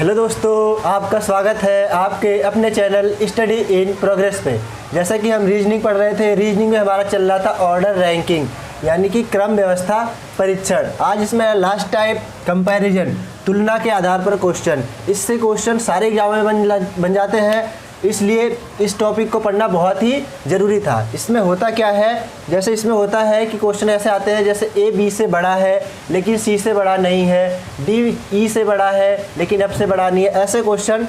Hello दोस्तों, आपका स्वागत है आपके अपने चैनल स्टडी इन प्रोग्रेस पे। जैसा कि हम रीजनिंग पढ़ रहे थे, रीजनिंग में हमारा चल रहा था ऑर्डर रैंकिंग यानी कि क्रम व्यवस्था परीक्षण। आज इसमें लास्ट टाइप कंपैरिजन, तुलना के आधार पर क्वेश्चन। इससे क्वेश्चन सारे एग्जाम में बन जाते हैं, इसलिए इस टॉपिक को पढ़ना बहुत ही ज़रूरी था। इसमें होता क्या है, जैसे इसमें होता है कि क्वेश्चन ऐसे आते हैं जैसे ए बी से बड़ा है लेकिन सी से बड़ा नहीं है, डी ई से बड़ा है लेकिन एफ से बड़ा नहीं है। ऐसे क्वेश्चन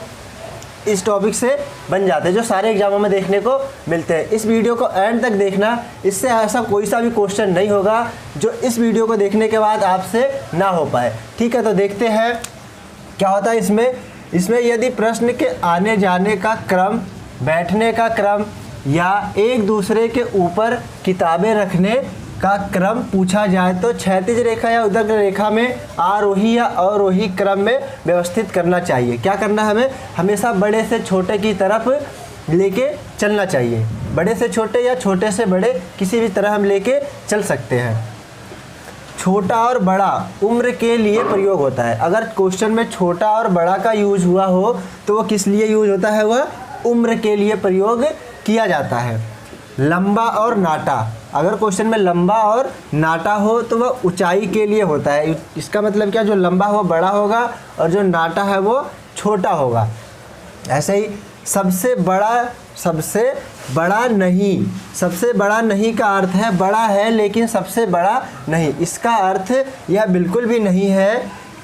इस टॉपिक से बन जाते हैं जो सारे एग्जामों में देखने को मिलते हैं। इस वीडियो को एंड तक देखना, इससे ऐसा कोई सा भी क्वेश्चन नहीं होगा जो इस वीडियो को देखने के बाद आपसे ना हो पाए। ठीक है, तो देखते हैं क्या होता है इसमें यदि प्रश्न के आने जाने का क्रम, बैठने का क्रम या एक दूसरे के ऊपर किताबें रखने का क्रम पूछा जाए तो क्षैतिज रेखा या उदग्र रेखा में आरोही या अवरोही क्रम में व्यवस्थित करना चाहिए। क्या करना है हमें? हमेशा बड़े से छोटे की तरफ लेके चलना चाहिए। बड़े से छोटे या छोटे से बड़े किसी भी तरह हम लेके चल सकते हैं। छोटा और बड़ा उम्र के लिए प्रयोग होता है। अगर क्वेश्चन में छोटा और बड़ा का यूज हुआ हो तो वो किस लिए यूज होता है? वह उम्र के लिए प्रयोग किया जाता है। लंबा और नाटा, अगर क्वेश्चन में लंबा और नाटा हो तो वह ऊंचाई के लिए होता है। इसका मतलब क्या, जो लंबा हो बड़ा होगा और जो नाटा है वो छोटा होगा। ऐसे ही सबसे बड़ा नहीं, सबसे बड़ा नहीं का अर्थ है बड़ा है लेकिन सबसे बड़ा नहीं। इसका अर्थ यह बिल्कुल भी नहीं है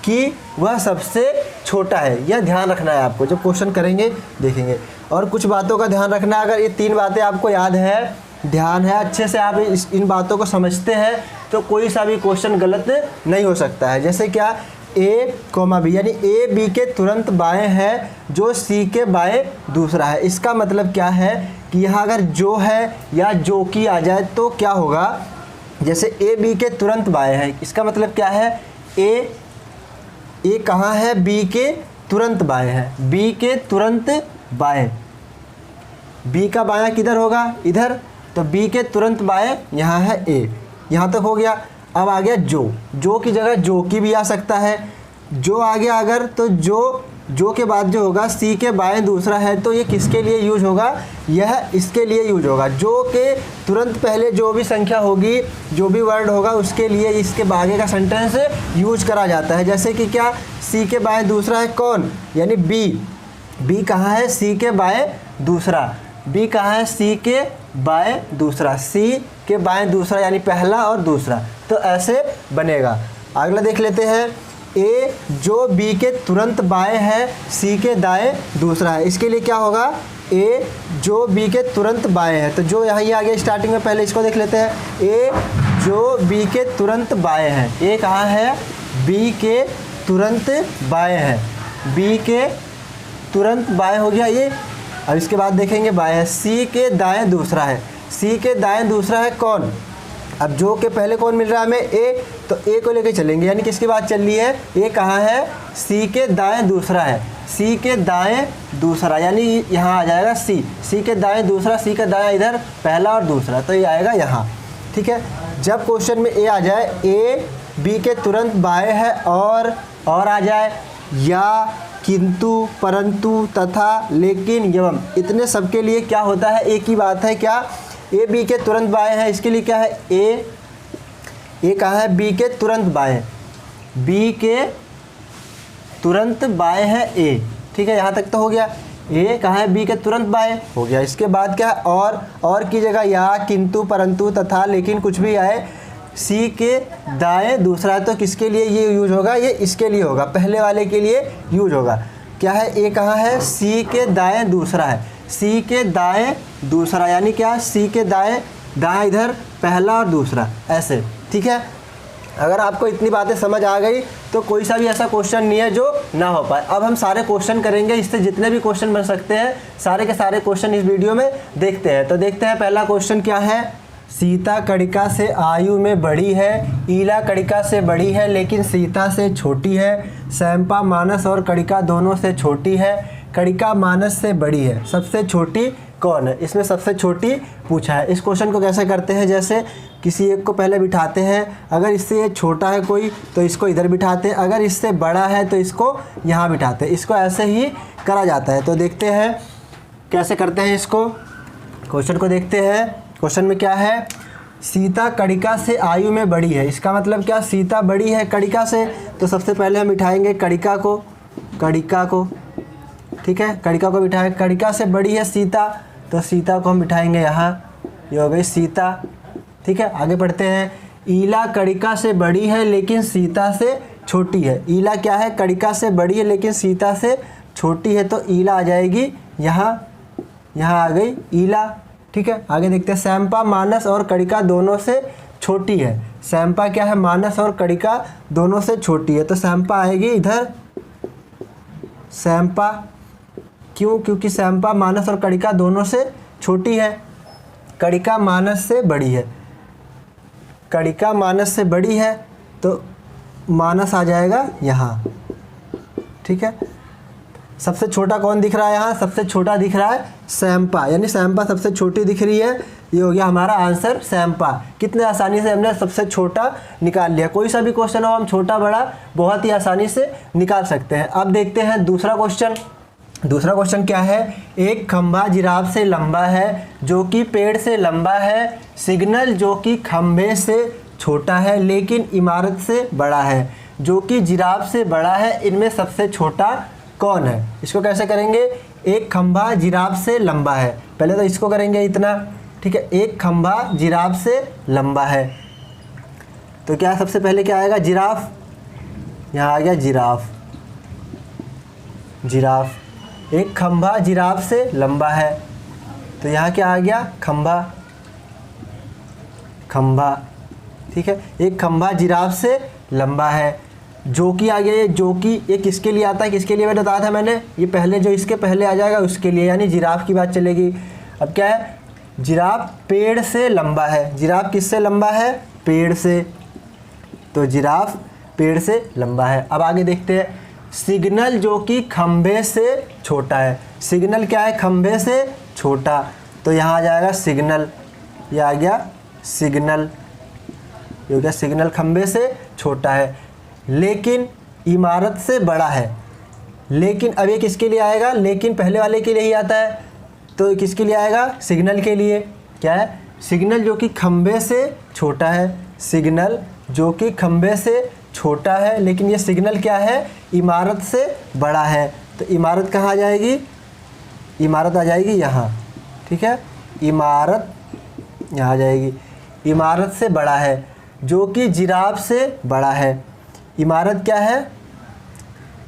कि वह सबसे छोटा है। यह ध्यान रखना है आपको, जब क्वेश्चन करेंगे देखेंगे। और कुछ बातों का ध्यान रखना, अगर ये 3 बातें आपको याद है, ध्यान है, अच्छे से आप इन बातों को समझते हैं तो कोई सा भी क्वेश्चन गलत नहीं हो सकता है। जैसे क्या, ए कोमा बी यानी ए बी के तुरंत बाएं है जो सी के बाएं दूसरा है। इसका मतलब क्या है कि यहाँ अगर जो है या जो की आ जाए तो क्या होगा? जैसे ए बी के तुरंत बाएं है, इसका मतलब क्या है? ए कहाँ है? बी के तुरंत बाएं है। बी के तुरंत बाएं, बी का बायां किधर होगा? इधर। तो बी के तुरंत बाएं यहाँ है ए। यहाँ तक हो गया। अब आ गया जो की जगह जो की भी आ सकता है। जो आ गया अगर, तो जो के बाद जो होगा सी के बाएं दूसरा है तो ये किसके लिए यूज होगा? यह इसके लिए यूज होगा। जो के तुरंत पहले जो भी संख्या होगी, जो भी वर्ड होगा उसके लिए इसके आगे का सेंटेंस यूज करा जाता है। जैसे कि क्या, सी के बाएं दूसरा है कौन? यानी बी। बी कहाँ है? सी के बाएं दूसरा। बी कहाँ है? सी के बाएं दूसरा। सी के बाएं दूसरा यानी पहला और दूसरा। तो ऐसे बनेगा। अगला देख लेते हैं। ए जो बी के तुरंत बाएं है सी के दाएं दूसरा है। इसके लिए क्या होगा? ए जो बी के तुरंत बाएं है, तो जो यहाँ आ गया स्टार्टिंग में, पहले इसको देख लेते हैं। ए जो बी के तुरंत बाएं है, ए कहाँ है? बी के तुरंत बाएं है। बी के तुरंत बाएं हो गया ये। अब इसके बाद देखेंगे बाएं है। सी के दाएं दूसरा है। सी के दाएं दूसरा है कौन? अब जो के पहले कौन मिल रहा है हमें? ए। तो ए को लेके चलेंगे, यानी किसकी बात चल रही है? ए कहाँ है? सी के दाएं दूसरा है। सी के दाएं दूसरा यानी यहाँ आ जाएगा सी। सी के दाएं दूसरा, सी का दाएं इधर पहला और दूसरा, तो ये आएगा यहाँ। ठीक है, जब क्वेश्चन में ए आ जाए, ए बी के तुरंत बाएं है और आ जाए, या, किंतु, परंतु, तथा, लेकिन, एवं, इतने सब के लिए क्या होता है? एक ही बात है। क्या? ए बी के तुरंत बाएं है, इसके लिए क्या है? ए कहाँ है? बी के तुरंत बाएं। बी के तुरंत बाएं है ए। ठीक है, यहाँ तक तो हो गया। ए कहाँ है? बी के तुरंत बाएं हो गया। इसके बाद क्या है? और की जगह या, किंतु, परंतु, तथा, लेकिन कुछ भी आए, सी के दाएं दूसरा है तो किसके लिए ये यूज होगा? ये इसके लिए होगा, पहले वाले के लिए यूज होगा। क्या है? ए कहाँ है? सी के दाएं दूसरा है। सी के दाएं दूसरा यानी क्या? सी के दाएं इधर पहला और दूसरा, ऐसे। ठीक है, अगर आपको इतनी बातें समझ आ गई तो कोई सा भी ऐसा क्वेश्चन नहीं है जो ना हो पाए। अब हम सारे क्वेश्चन करेंगे, इससे जितने भी क्वेश्चन बन सकते हैं सारे के सारे क्वेश्चन इस वीडियो में देखते हैं। तो देखते हैं पहला क्वेश्चन क्या है। सीता कणिका से आयु में बड़ी है, ईला कणिका से बड़ी है लेकिन सीता से छोटी है। सैंपा मानस और कणिका दोनों से छोटी है, कणिका मानस से बड़ी है। सबसे छोटी कौन है? इसमें सबसे छोटी पूछा है। इस क्वेश्चन को कैसे करते हैं, जैसे किसी एक को पहले बिठाते हैं, अगर इससे ये छोटा है कोई तो इसको इधर बिठाते हैं, अगर इससे बड़ा है तो इसको यहाँ बिठाते हैं। इसको ऐसे ही करा जाता है। तो देखते हैं कैसे करते हैं इसको। क्वेश्चन को देखते हैं। क्वेश्चन में क्या है, सीता कड़िका से आयु में बड़ी है। इसका मतलब क्या, सीता बड़ी है कड़िका से, तो सबसे पहले हम बिठाएंगे कड़िका को, ठीक है, कड़िका को बिठाएं। कड़िका से बड़ी है सीता, तो सीता को हम बिठाएंगे यहाँ, ये हो गई सीता। ठीक है, आगे पढ़ते हैं। ईला कड़िका से बड़ी है लेकिन सीता से छोटी है। ईला क्या है, कड़िका से बड़ी है लेकिन सीता से छोटी है, तो ईला आ जाएगी यहाँ, यहाँ आ गई ईला। ठीक है, आगे देखते हैं। सैंपा मानस और कड़िका दोनों से छोटी है। सैंपा क्या है, मानस और कड़िका दोनों से छोटी है, तो सैंपा आएगी इधर, सैंपा। क्यों, क्योंकि सैंपा मानस और कड़िका दोनों से छोटी है, कड़िका मानस से बड़ी है, कड़िका मानस से बड़ी है, तो मानस आ जाएगा यहाँ। ठीक है, सबसे छोटा कौन दिख रहा है यहाँ, सबसे छोटा दिख रहा है सैंपा, यानी सैंपा सबसे छोटी दिख रही है। ये हो गया हमारा आंसर सैंपा। कितने आसानी से हमने सबसे छोटा निकाल लिया। कोई सा भी क्वेश्चन हो हम छोटा बड़ा बहुत ही आसानी से निकाल सकते हैं। अब देखते हैं दूसरा क्वेश्चन। दूसरा क्वेश्चन क्या है, एक खंभा जिराफ से लंबा है जो कि पेड़ से लंबा है, सिग्नल जो कि खंभे से छोटा है लेकिन इमारत से बड़ा है, जो कि जिराफ से बड़ा है, इनमें सबसे छोटा कौन है। इसको कैसे करेंगे, एक खंभा जिराफ से लंबा है, पहले तो इसको करेंगे इतना। ठीक है, एक खंभा जिराफ से लंबा है, तो क्या सबसे पहले क्या आएगा, जिराफ, यहाँ आ गया जिराफ, जिराफ। एक खंभा जिराफ से लंबा है, तो यहाँ क्या आ गया, खंभा, खंभा। ठीक है, एक खंभा जिराफ से लंबा है। जो कि आ गया, ये जो कि ये किसके लिए आता है, किसके लिए मैंने बताया था मैंने, ये पहले जो इसके पहले आ जाएगा उसके लिए, यानी जिराफ की बात चलेगी। अब क्या है, जिराफ पेड़ से लंबा है। जिराफ किससे लंबा है, पेड़ से, तो जिराफ पेड़ से लंबा है। अब आगे देखते हैं। सिग्नल जो कि खंभे से छोटा है। सिग्नल क्या है, खंभे से छोटा, तो यहाँ आ जाएगा सिग्नल, ये आ गया सिग्नल, ये हो गया सिग्नल, खंभे से छोटा है लेकिन इमारत से बड़ा है। लेकिन अब ये किसके लिए आएगा, लेकिन पहले वाले के लिए ही आता है, तो किसके लिए आएगा, सिग्नल के लिए। क्या है, सिग्नल जो कि खंभे से छोटा है, सिग्नल जो कि खंभे से छोटा है, लेकिन ये सिग्नल क्या है, इमारत से बड़ा है, तो इमारत कहाँ आ जाएगी, इमारत आ जाएगी यहाँ। ठीक है, इमारत यहाँ आ जाएगी, इमारत से बड़ा है, जो कि जिराफ से बड़ा है। इमारत क्या है,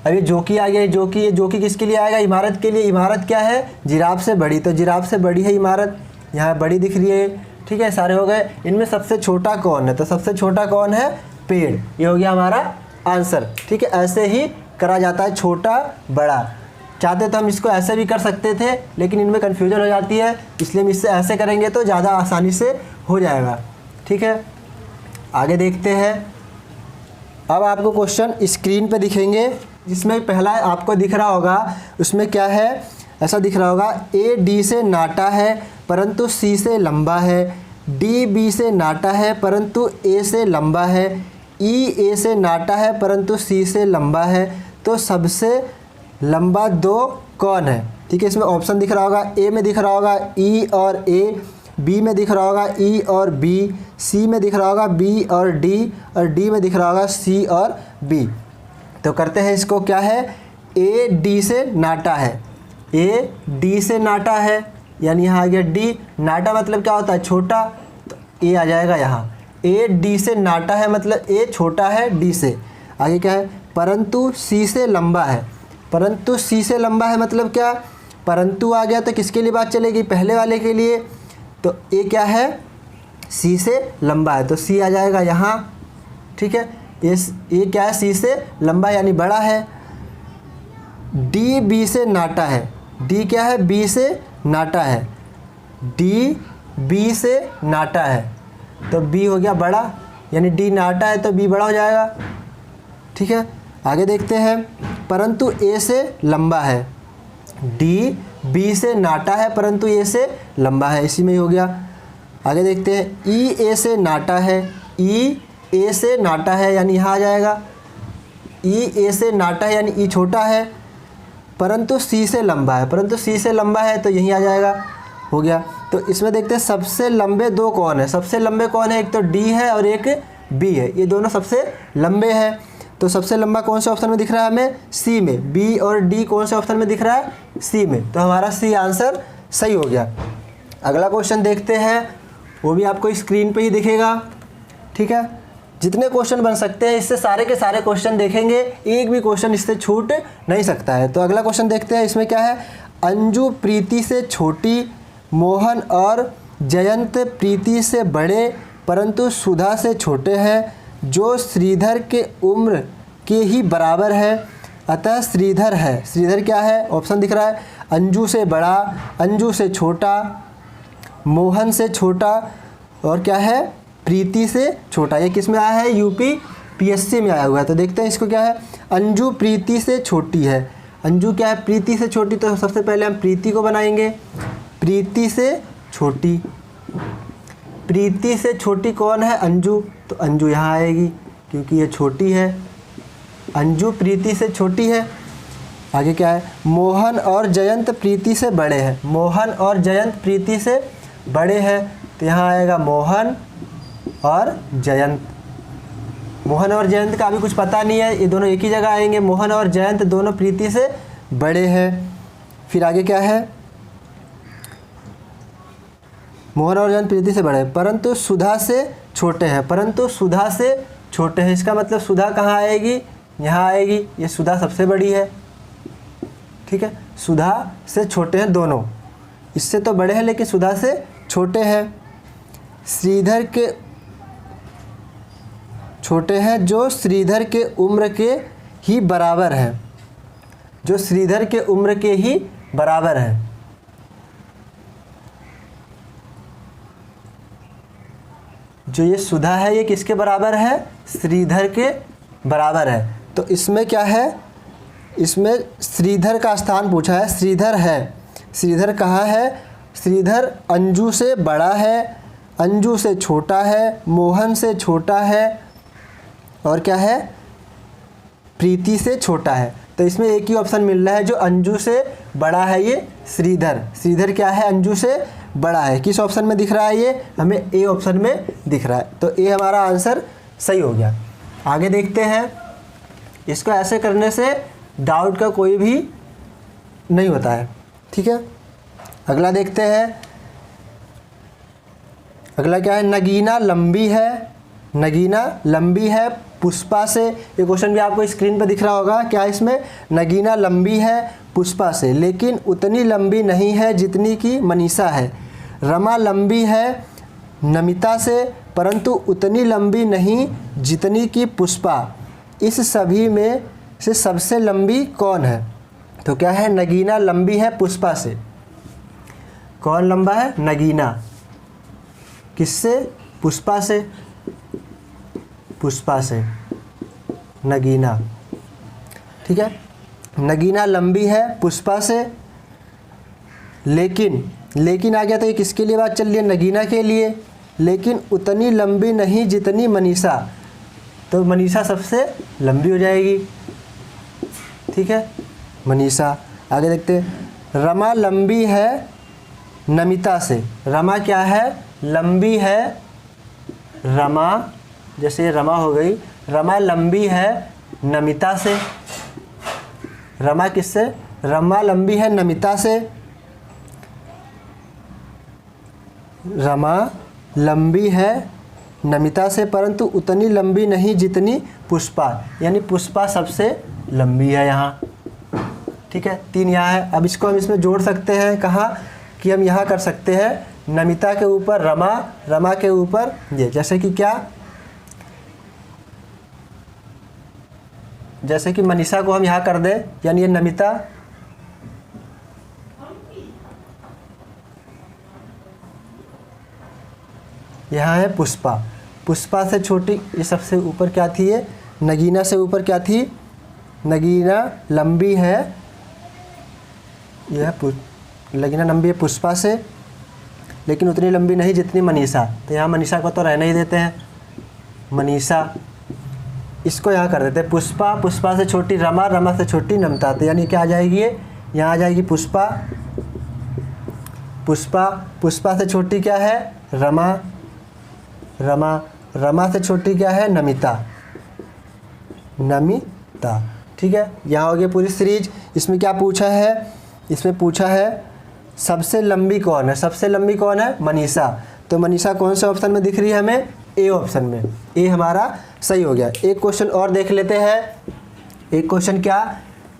अभी जो कि आ गया, जो कि, ये जो कि किसके लिए आएगा, इमारत के लिए। इमारत क्या है, जिराफ से बड़ी, तो जिराफ से बड़ी है इमारत, यहाँ बड़ी दिख रही है। ठीक है, सारे हो गए। इनमें सबसे छोटा कौन है, तो सबसे छोटा कौन है, पेड़। ये हो गया हमारा आंसर। ठीक है, ऐसे ही करा जाता है, छोटा बड़ा। चाहते तो हम इसको ऐसे भी कर सकते थे, लेकिन इनमें कन्फ्यूजन हो जाती है, इसलिए हम इससे ऐसे करेंगे तो ज़्यादा आसानी से हो जाएगा। ठीक है, आगे देखते हैं। अब आपको क्वेश्चन स्क्रीन पे दिखेंगे, जिसमें पहला आपको दिख रहा होगा, उसमें क्या है, ऐसा दिख रहा होगा, ए डी से नाटा है परंतु सी से लंबा है, डी बी से नाटा है परंतु ए से लंबा है, ई ए से नाटा है परंतु सी से लंबा है, तो सबसे लंबा दो कौन है। ठीक है, इसमें ऑप्शन दिख रहा होगा, ए में दिख रहा होगा ई और ए, बी में दिख रहा होगा ई और बी, सी में दिख रहा होगा बी और डी में दिख रहा होगा सी और बी। तो करते हैं इसको, क्या है, ए डी से नाटा है, ए डी से नाटा है, यानी यहाँ आ गया डी। नाटा मतलब क्या होता है, छोटा, तो ए आ जाएगा यहाँ। ए डी से नाटा है मतलब ए छोटा है डी से। आगे क्या है, परंतु सी से लंबा है। परंतु सी से लंबा है मतलब क्या, परंतु आ गया तो किसके लिए बात चलेगी, पहले वाले के लिए, तो ए क्या है, सी से लंबा है, तो सी आ जाएगा यहाँ। ठीक है, ये क्या है, सी से लंबा यानी बड़ा है। डी बी से नाटा है, डी क्या है, बी से नाटा है, डी बी से नाटा है, तो बी हो गया बड़ा, यानी डी नाटा है तो बी बड़ा हो जाएगा। ठीक है, आगे देखते हैं। परंतु ए से लंबा है, डी बी से नाटा है परंतु ए से लंबा है, इसी में ही हो गया। आगे देखते हैं, ई ए से नाटा है, ई ए से नाटा है यानी यहाँ आ जाएगा, ई ए से नाटा है यानी ई छोटा है, परंतु सी से लंबा है, परंतु सी से लंबा है तो यहीं आ जाएगा, हो गया। तो इसमें देखते हैं सबसे लंबे दो कौन है, सबसे लंबे कौन है, एक तो डी है और एक बी है, ये दोनों सबसे लंबे हैं। तो सबसे लंबा कौन से ऑप्शन में दिख रहा है हमें, सी में, बी और डी कौन से ऑप्शन में दिख रहा है, सी में, तो हमारा सी आंसर सही हो गया। अगला क्वेश्चन देखते हैं, वो भी आपको स्क्रीन पे ही दिखेगा, ठीक है। जितने क्वेश्चन बन सकते हैं इससे सारे के सारे क्वेश्चन देखेंगे, एक भी क्वेश्चन इससे छूट नहीं सकता है। तो अगला क्वेश्चन देखते हैं, इसमें क्या है, अंजू प्रीति से छोटी, मोहन और जयंत प्रीति से बड़े परंतु सुधा से छोटे हैं, जो श्रीधर के उम्र के ही बराबर है, अतः श्रीधर है। श्रीधर क्या है, ऑप्शन दिख रहा है, अंजू से बड़ा, अंजू से छोटा, मोहन से छोटा और क्या है, प्रीति से छोटा। ये किस में आया है, यूपी पीएससी में आया हुआ है। तो देखते हैं इसको क्या है, अंजू प्रीति से छोटी है, अंजू क्या है, प्रीति से छोटी, तो सबसे पहले हम प्रीति को बनाएंगे, प्रीति से छोटी, प्रीति से छोटी कौन है, अंजू, तो अंजू यहाँ आएगी क्योंकि ये छोटी है, अंजू प्रीति से छोटी है। आगे क्या है, मोहन और जयंत प्रीति से बड़े हैं, मोहन और जयंत प्रीति से बड़े हैं, तो यहाँ आएगा मोहन और जयंत। मोहन और जयंत का अभी कुछ पता नहीं है, ये दोनों एक ही जगह आएंगे, मोहन और जयंत दोनों प्रीति से बड़े हैं। फिर आगे क्या है, मोहन और जयंत प्रीति से बड़े हैं परंतु सुधा से छोटे हैं, परंतु सुधा से छोटे हैं, इसका मतलब सुधा कहाँ आएगी, यहाँ आएगी, ये सुधा सबसे बड़ी है, ठीक है, सुधा से छोटे हैं दोनों, इससे तो बड़े हैं लेकिन सुधा से छोटे हैं। श्रीधर के छोटे हैं जो श्रीधर के उम्र के ही बराबर है, जो श्रीधर के उम्र के ही बराबर है। जो ये सुधा है ये किसके बराबर है, श्रीधर के बराबर है। तो इसमें क्या है, इसमें श्रीधर का स्थान पूछा है, श्रीधर है, श्रीधर कहाँ है, श्रीधर अंजू से बड़ा है, अंजू से छोटा है, मोहन से छोटा है और क्या है, प्रीति से छोटा है। तो इसमें एक ही ऑप्शन मिल रहा है जो अंजू से बड़ा है, ये श्रीधर, श्रीधर क्या है, अंजू से बड़ा है। किस ऑप्शन में दिख रहा है ये, हमें ए ऑप्शन में दिख रहा है, तो ए हमारा आंसर सही हो गया। आगे देखते हैं, इसको ऐसे करने से डाउट का कोई भी नहीं होता है, ठीक है। अगला देखते हैं, अगला क्या है, नगीना लंबी है, नगीना लंबी है पुष्पा से। ये क्वेश्चन भी आपको स्क्रीन पर दिख रहा होगा, क्या इसमें, नगीना लंबी है पुष्पा से लेकिन उतनी लंबी नहीं है जितनी कि मनीषा है। रमा लंबी है नमिता से परंतु उतनी लंबी नहीं जितनी कि पुष्पा। इस सभी में से सबसे लंबी कौन है, तो क्या है, नगीना लंबी है पुष्पा से। कौन लंबा है, नगीना, किससे, पुष्पा से, पुष्पा से नगीना, ठीक है। नगीना लंबी है पुष्पा से, लेकिन आ गया, तो ये किसके लिए बात चल रही है, नगीना के लिए, लेकिन उतनी लंबी नहीं जितनी मनीषा, तो मनीषा सबसे लंबी हो जाएगी, ठीक है, मनीषा। आगे देखते हैं, रमा लंबी है नमिता से। रमा क्या है, लंबी है, रमा, जैसे ये रमा हो गई, रमा लंबी है नमिता से। रमा किससे, रमा लंबी है नमिता से, रमा लंबी है नमिता से परंतु उतनी लंबी नहीं जितनी पुष्पा, यानी पुष्पा सबसे लंबी है यहाँ, ठीक है। 3 यहाँ है। अब इसको हम इसमें जोड़ सकते हैं, कहाँ कि हम यहाँ कर सकते हैं, नमिता के ऊपर रमा, रमा के ऊपर ये, जैसे कि क्या, जैसे कि मनीषा को हम यहाँ कर दें, यानी ये नमिता, यहाँ है पुष्पा, पुष्पा से छोटी, ये सबसे ऊपर क्या थी, ये नगीना से ऊपर क्या थी, नगीना लंबी है, यह नगीना लंबी है पुष्पा से, लेकिन उतनी लंबी नहीं जितनी मनीषा, तो यहाँ मनीषा को तो रहने ही देते हैं, मनीषा। इसको यहाँ कर देते हैं पुष्पा, पुष्पा से छोटी रमा, रमा से छोटी नमिता, तो यानी क्या आ जाएगी ये, यहाँ आ जाएगी पुष्पा, पुष्पा, पुष्पा से छोटी क्या है रमा, रमा, रमा से छोटी क्या है नमिता, नमिता। ठीक है, यहाँ हो गया पूरी सीरीज। इसमें क्या पूछा है, इसमें पूछा है सबसे लंबी कौन है, सबसे लंबी कौन है मनीषा, तो मनीषा कौन से ऑप्शन में दिख रही है हमें, ए ऑप्शन में, ए हमारा सही हो गया। एक क्वेश्चन और देख लेते हैं। एक क्वेश्चन क्या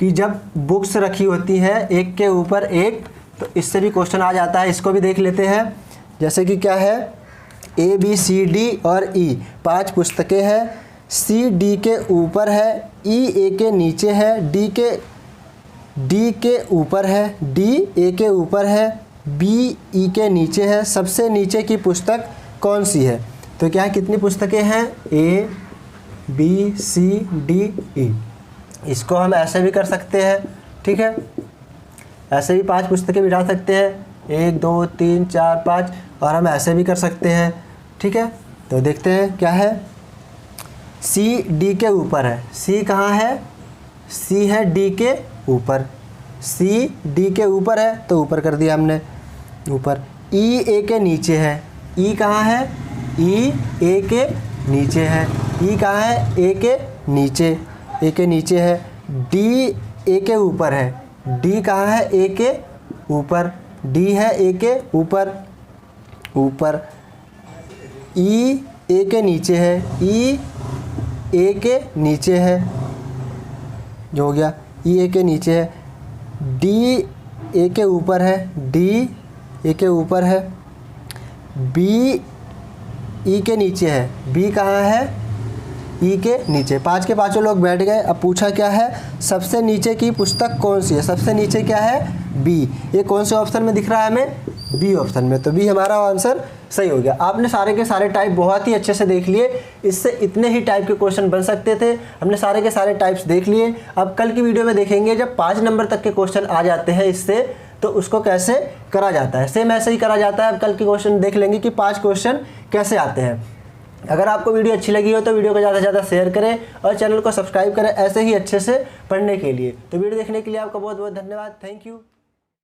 कि जब बुक्स रखी होती हैं एक के ऊपर एक, तो इससे भी क्वेश्चन आ जाता है, इसको भी देख लेते हैं। जैसे कि क्या है, ए बी सी डी और ई 5 पुस्तकें हैं, सी डी के ऊपर है, ई ए के नीचे है, डी के ऊपर है, डी ए के ऊपर है, बी ई के नीचे है, सबसे नीचे की पुस्तक कौन सी है। तो क्या है, कितनी पुस्तकें हैं, A B C D E. इसको हम ऐसे भी कर सकते हैं, ठीक है, ऐसे भी 5 पुस्तकें बिठा सकते हैं, 1 2 3 4 5, और हम ऐसे भी कर सकते हैं। ठीक है, तो देखते हैं क्या है, सी डी के ऊपर है, सी कहाँ है, सी है डी के ऊपर, सी डी के ऊपर है तो ऊपर कर दिया हमने, ऊपर। ई ए के नीचे है, ई कहाँ है, ई ए के नीचे है, ई कहाँ है, ए के नीचे, ए के नीचे है। डी ए के ऊपर है, डी कहाँ है, ए के ऊपर, डी है ए के ऊपर, ऊपर। ई ए के नीचे है, ई ए के नीचे है, जो हो गया, ई ए के नीचे है। डी ए के ऊपर है, डी ए के ऊपर है। बी ई के नीचे है, बी कहाँ है, ई के नीचे। 5 के 5 लोग बैठ गए। अब पूछा क्या है, सबसे नीचे की पुस्तक कौन सी है, सबसे नीचे क्या है, बी। ये कौन से ऑप्शन में दिख रहा है हमें, बी ऑप्शन में, तो बी हमारा आंसर सही हो गया। आपने सारे के सारे टाइप बहुत ही अच्छे से देख लिए, इससे इतने ही टाइप के क्वेश्चन बन सकते थे, हमने सारे के सारे टाइप्स देख लिए। अब कल की वीडियो में देखेंगे जब 5 नंबर तक के क्वेश्चन आ जाते हैं इससे, तो उसको कैसे करा जाता है, सेम ऐसे ही करा जाता है। अब कल के क्वेश्चन देख लेंगे कि 5 क्वेश्चन कैसे आते हैं। अगर आपको वीडियो अच्छी लगी हो तो वीडियो को ज़्यादा से ज़्यादा शेयर करें और चैनल को सब्सक्राइब करें ऐसे ही अच्छे से पढ़ने के लिए। तो वीडियो देखने के लिए आपका बहुत बहुत धन्यवाद, थैंक यू।